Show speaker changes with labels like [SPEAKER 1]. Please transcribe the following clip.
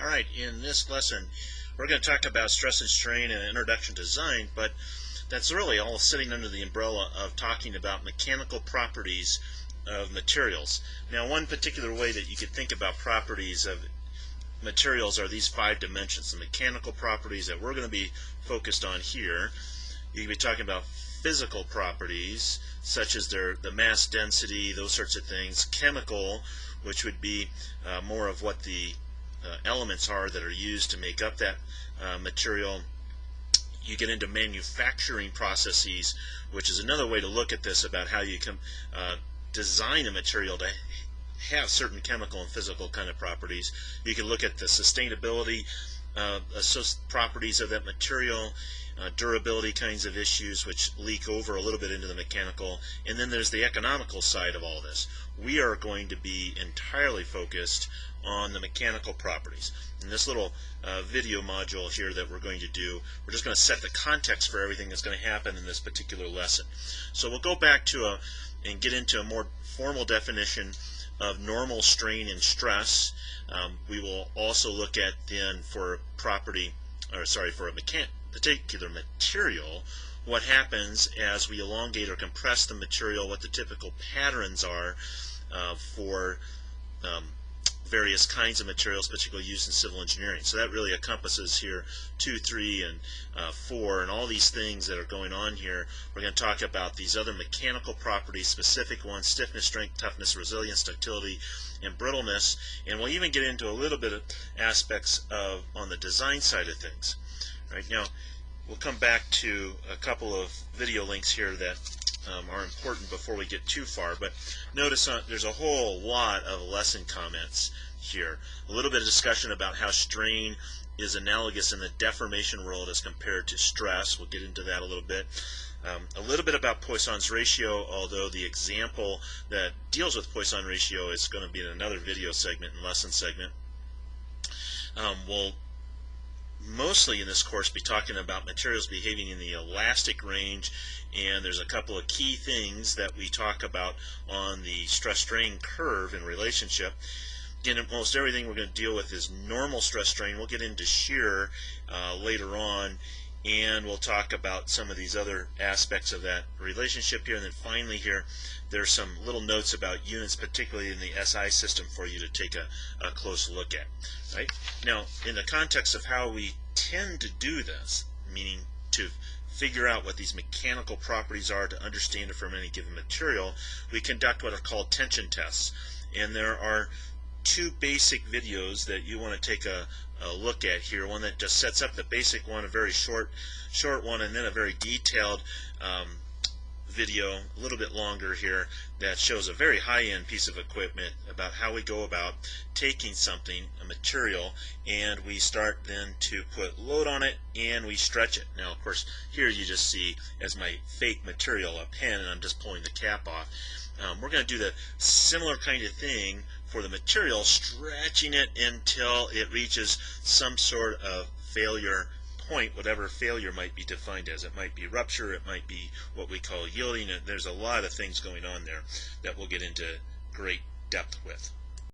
[SPEAKER 1] Alright, in this lesson we're going to talk about stress and strain and introduction to design, but that's really all sitting under the umbrella of talking about mechanical properties of materials. Now, one particular way that you could think about properties of materials are these 5 dimensions. The mechanical properties that we're going to be focused on here. You could be talking about physical properties such as the mass density, those sorts of things. Chemical, which would be more of what the elements are that are used to make up that material. You get into manufacturing processes, which is another way to look at this, about how you can design a material to have certain chemical and physical kind of properties. You can look at the sustainability properties of that material, durability kinds of issues which leak over a little bit into the mechanical, and then there's the economical side of all this. We are going to be entirely focused on the mechanical properties. In this little video module here that we're going to do, we're just going to set the context for everything that's going to happen in this particular lesson. So we'll go back to and get into a more formal definition of normal strain and stress. We will also look at then for a particular material, what happens as we elongate or compress the material, what the typical patterns are for various kinds of materials, particularly used in civil engineering. So that really encompasses here 2, 3, and 4, and all these things that are going on here. We're going to talk about these other mechanical properties, specific ones: stiffness, strength, toughness, resilience, ductility, and brittleness. And we'll even get into a little bit of aspects on the design side of things. Right now, we'll come back to a couple of video links here that are important before we get too far, but notice there's a whole lot of lesson comments here. A little bit of discussion about how strain is analogous in the deformation world as compared to stress. We'll get into that a little bit. A little bit about Poisson's ratio, although the example that deals with Poisson ratio is going to be in another video segment and lesson segment. We'll mostly in this course be talking about materials behaving in the elastic range, and there's a couple of key things that we talk about on the stress-strain curve in relationship. Again, most everything we're going to deal with is normal stress-strain. We'll get into shear later on, and we'll talk about some of these other aspects of that relationship here. And then finally here, there's some little notes about units, particularly in the SI system, for you to take a close look at. Right? Now, in the context of how we tend to do this, meaning to figure out what these mechanical properties are, to understand it from any given material, we conduct what are called tension tests. And there are 2 basic videos that you want to take a look at here. One that just sets up the basic one, a very short one, and then a very detailed video, a little bit longer here, that shows a very high-end piece of equipment about how we go about taking something, a material, and we start then to put load on it and we stretch it. Now, of course, here you just see as my fake material a pen, and I'm just pulling the cap off. We're going to do the similar kind of thing for the material, stretching it until it reaches some sort of failure point, whatever failure might be defined as. It might be rupture, it might be what we call yielding, and there's a lot of things going on there that we'll get into great depth with.